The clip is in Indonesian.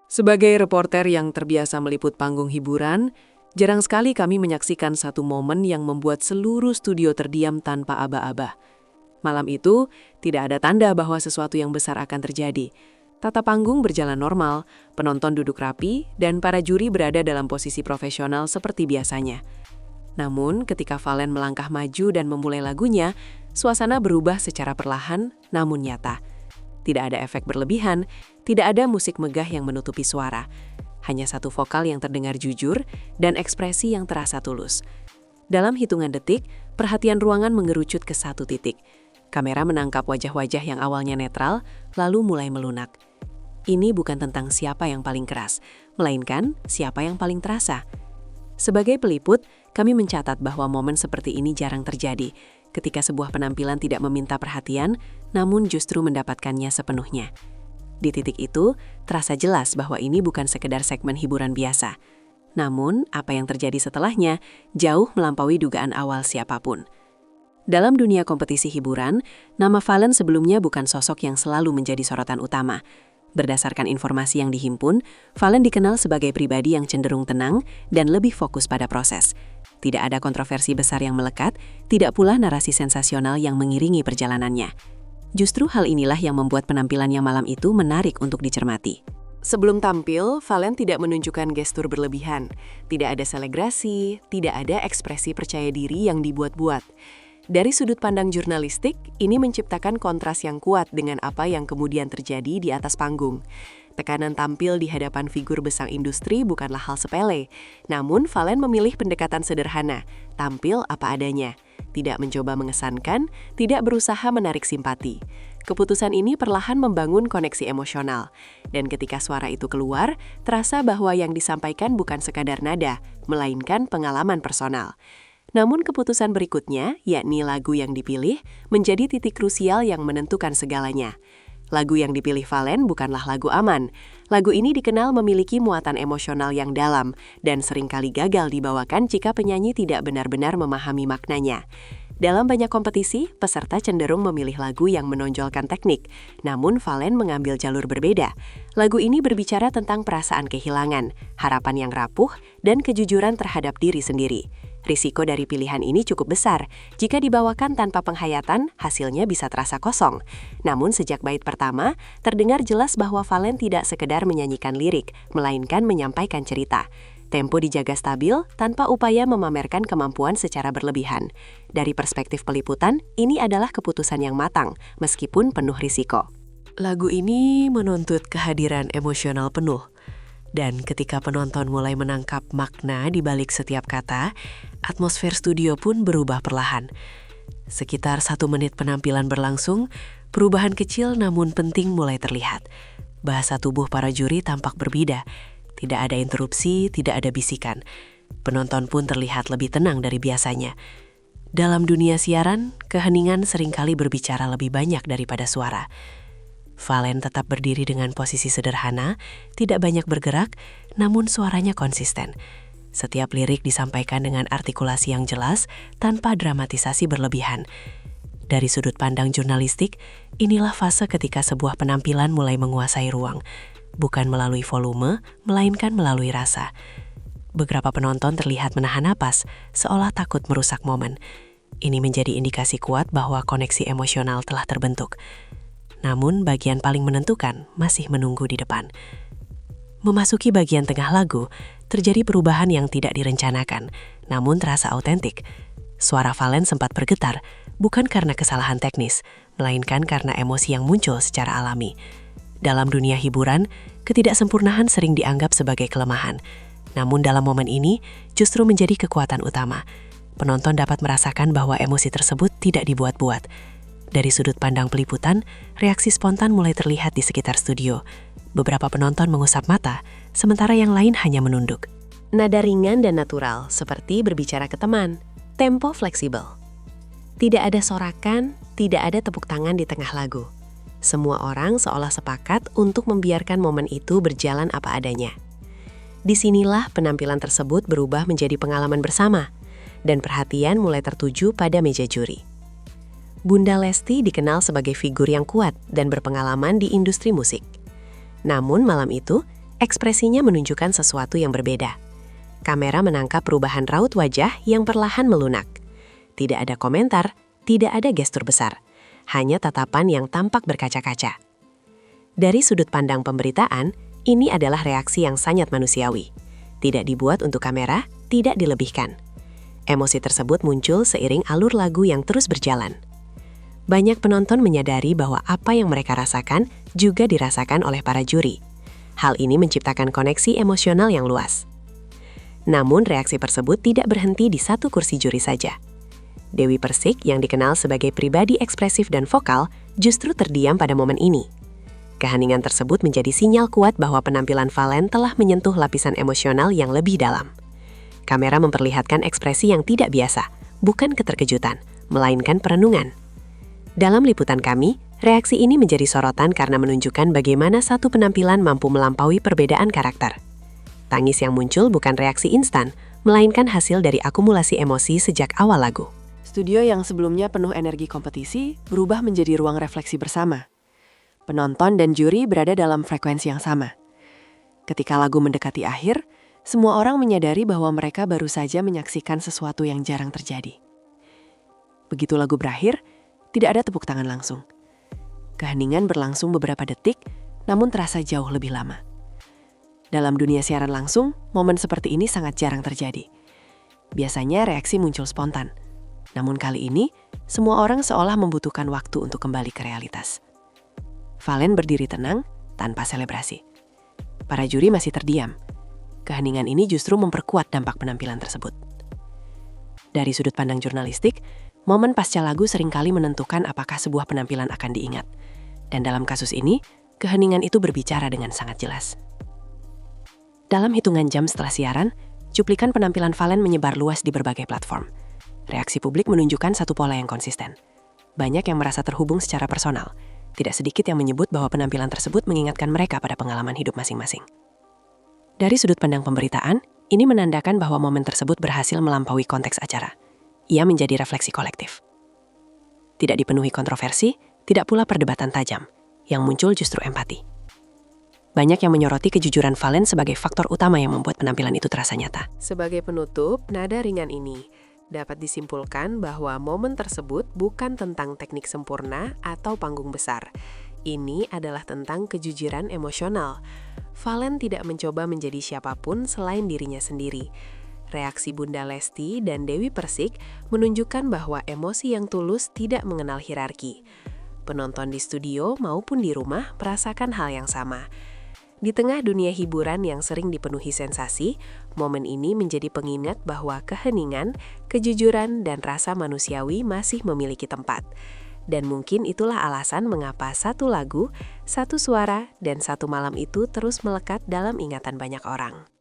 Sebagai reporter yang terbiasa meliput panggung hiburan, jarang sekali kami menyaksikan satu momen yang membuat seluruh studio terdiam tanpa aba-aba. Malam itu, tidak ada tanda bahwa sesuatu yang besar akan terjadi. Tata panggung berjalan normal, penonton duduk rapi, dan para juri berada dalam posisi profesional seperti biasanya. Namun, ketika Valen melangkah maju dan memulai lagunya, suasana berubah secara perlahan namun nyata. Tidak ada efek berlebihan, tidak ada musik megah yang menutupi suara. Hanya satu vokal yang terdengar jujur dan ekspresi yang terasa tulus. Dalam hitungan detik, perhatian ruangan mengerucut ke satu titik. Kamera menangkap wajah-wajah yang awalnya netral, lalu mulai melunak. Ini bukan tentang siapa yang paling keras, melainkan siapa yang paling terasa. Sebagai peliput, kami mencatat bahwa momen seperti ini jarang terjadi, ketika sebuah penampilan tidak meminta perhatian, namun justru mendapatkannya sepenuhnya. Di titik itu, terasa jelas bahwa ini bukan sekedar segmen hiburan biasa. Namun, apa yang terjadi setelahnya jauh melampaui dugaan awal siapapun. Dalam dunia kompetisi hiburan, nama Valen sebelumnya bukan sosok yang selalu menjadi sorotan utama. Berdasarkan informasi yang dihimpun, Valen dikenal sebagai pribadi yang cenderung tenang dan lebih fokus pada proses. Tidak ada kontroversi besar yang melekat, tidak pula narasi sensasional yang mengiringi perjalanannya. Justru hal inilah yang membuat penampilannya malam itu menarik untuk dicermati. Sebelum tampil, Valen tidak menunjukkan gestur berlebihan. Tidak ada selebrasi, tidak ada ekspresi percaya diri yang dibuat-buat. Dari sudut pandang jurnalistik, ini menciptakan kontras yang kuat dengan apa yang kemudian terjadi di atas panggung. Tekanan tampil di hadapan figur besar industri bukanlah hal sepele. Namun, Valen memilih pendekatan sederhana, tampil apa adanya. Tidak mencoba mengesankan, tidak berusaha menarik simpati. Keputusan ini perlahan membangun koneksi emosional. Dan ketika suara itu keluar, terasa bahwa yang disampaikan bukan sekadar nada, melainkan pengalaman personal. Namun keputusan berikutnya, yakni lagu yang dipilih, menjadi titik krusial yang menentukan segalanya. Lagu yang dipilih Valen bukanlah lagu aman. Lagu ini dikenal memiliki muatan emosional yang dalam dan seringkali gagal dibawakan jika penyanyi tidak benar-benar memahami maknanya. Dalam banyak kompetisi, peserta cenderung memilih lagu yang menonjolkan teknik, namun Valen mengambil jalur berbeda. Lagu ini berbicara tentang perasaan kehilangan, harapan yang rapuh, dan kejujuran terhadap diri sendiri. Risiko dari pilihan ini cukup besar. Jika dibawakan tanpa penghayatan, hasilnya bisa terasa kosong. Namun sejak bait pertama, terdengar jelas bahwa Valen tidak sekedar menyanyikan lirik, melainkan menyampaikan cerita. Tempo dijaga stabil tanpa upaya memamerkan kemampuan secara berlebihan. Dari perspektif peliputan, ini adalah keputusan yang matang, meskipun penuh risiko. Lagu ini menuntut kehadiran emosional penuh. Dan ketika penonton mulai menangkap makna di balik setiap kata, atmosfer studio pun berubah perlahan. Sekitar 1 menit penampilan berlangsung, perubahan kecil namun penting mulai terlihat. Bahasa tubuh para juri tampak berbeda. Tidak ada interupsi, tidak ada bisikan. Penonton pun terlihat lebih tenang dari biasanya. Dalam dunia siaran, keheningan seringkali berbicara lebih banyak daripada suara. Valen tetap berdiri dengan posisi sederhana, tidak banyak bergerak, namun suaranya konsisten. Setiap lirik disampaikan dengan artikulasi yang jelas, tanpa dramatisasi berlebihan. Dari sudut pandang jurnalistik, inilah fase ketika sebuah penampilan mulai menguasai ruang. Bukan melalui volume, melainkan melalui rasa. Beberapa penonton terlihat menahan napas, seolah takut merusak momen. Ini menjadi indikasi kuat bahwa koneksi emosional telah terbentuk. Namun bagian paling menentukan masih menunggu di depan. Memasuki bagian tengah lagu, terjadi perubahan yang tidak direncanakan, namun terasa autentik. Suara Valen sempat bergetar, bukan karena kesalahan teknis, melainkan karena emosi yang muncul secara alami. Dalam dunia hiburan, ketidaksempurnaan sering dianggap sebagai kelemahan. Namun dalam momen ini, justru menjadi kekuatan utama. Penonton dapat merasakan bahwa emosi tersebut tidak dibuat-buat. Dari sudut pandang peliputan, reaksi spontan mulai terlihat di sekitar studio. Beberapa penonton mengusap mata, sementara yang lain hanya menunduk. Nada ringan dan natural, seperti berbicara ke teman. Tempo fleksibel. Tidak ada sorakan, tidak ada tepuk tangan di tengah lagu. Semua orang seolah sepakat untuk membiarkan momen itu berjalan apa adanya. Disinilah penampilan tersebut berubah menjadi pengalaman bersama, dan perhatian mulai tertuju pada meja juri. Bunda Lesti dikenal sebagai figur yang kuat dan berpengalaman di industri musik. Namun malam itu, Ekspresinya menunjukkan sesuatu yang berbeda. Kamera menangkap perubahan raut wajah yang perlahan melunak. Tidak ada komentar, tidak ada gestur besar. Hanya tatapan yang tampak berkaca-kaca. Dari sudut pandang pemberitaan, ini adalah reaksi yang sangat manusiawi. Tidak dibuat untuk kamera, tidak dilebihkan. Emosi tersebut muncul seiring alur lagu yang terus berjalan. Banyak penonton menyadari bahwa apa yang mereka rasakan juga dirasakan oleh para juri. Hal ini menciptakan koneksi emosional yang luas. Namun reaksi tersebut tidak berhenti di satu kursi juri saja. Dewi Persik yang dikenal sebagai pribadi ekspresif dan vokal justru terdiam pada momen ini. Keheningan tersebut menjadi sinyal kuat bahwa penampilan Valen telah menyentuh lapisan emosional yang lebih dalam. Kamera memperlihatkan ekspresi yang tidak biasa, bukan keterkejutan, melainkan perenungan. Dalam liputan kami, reaksi ini menjadi sorotan karena menunjukkan bagaimana satu penampilan mampu melampaui perbedaan karakter. Tangis yang muncul bukan reaksi instan, melainkan hasil dari akumulasi emosi sejak awal lagu. Studio yang sebelumnya penuh energi kompetisi berubah menjadi ruang refleksi bersama. Penonton dan juri berada dalam frekuensi yang sama. Ketika lagu mendekati akhir, semua orang menyadari bahwa mereka baru saja menyaksikan sesuatu yang jarang terjadi. Begitu lagu berakhir, tidak ada tepuk tangan langsung. Keheningan berlangsung beberapa detik, namun terasa jauh lebih lama. Dalam dunia siaran langsung, momen seperti ini sangat jarang terjadi. Biasanya reaksi muncul spontan. Namun kali ini, semua orang seolah membutuhkan waktu untuk kembali ke realitas. Valen berdiri tenang, tanpa selebrasi. Para juri masih terdiam. Keheningan ini justru memperkuat dampak penampilan tersebut. Dari sudut pandang jurnalistik, momen pasca lagu seringkali menentukan apakah sebuah penampilan akan diingat. Dan dalam kasus ini, keheningan itu berbicara dengan sangat jelas. Dalam hitungan jam setelah siaran, cuplikan penampilan Valen menyebar luas di berbagai platform. Reaksi publik menunjukkan satu pola yang konsisten. Banyak yang merasa terhubung secara personal. Tidak sedikit yang menyebut bahwa penampilan tersebut mengingatkan mereka pada pengalaman hidup masing-masing. Dari sudut pandang pemberitaan, ini menandakan bahwa momen tersebut berhasil melampaui konteks acara. Ia menjadi refleksi kolektif. Tidak dipenuhi kontroversi, tidak pula perdebatan tajam. Yang muncul justru empati. Banyak yang menyoroti kejujuran Valen sebagai faktor utama yang membuat penampilan itu terasa nyata. Sebagai penutup, nada ringan ini dapat disimpulkan bahwa momen tersebut bukan tentang teknik sempurna atau panggung besar. Ini adalah tentang kejujuran emosional. Valen tidak mencoba menjadi siapapun selain dirinya sendiri. Reaksi Bunda Lesti dan Dewi Persik menunjukkan bahwa emosi yang tulus tidak mengenal hierarki. Penonton di studio maupun di rumah merasakan hal yang sama. Di tengah dunia hiburan yang sering dipenuhi sensasi, momen ini menjadi pengingat bahwa keheningan, kejujuran, dan rasa manusiawi masih memiliki tempat. Dan mungkin itulah alasan mengapa satu lagu, satu suara, dan satu malam itu terus melekat dalam ingatan banyak orang.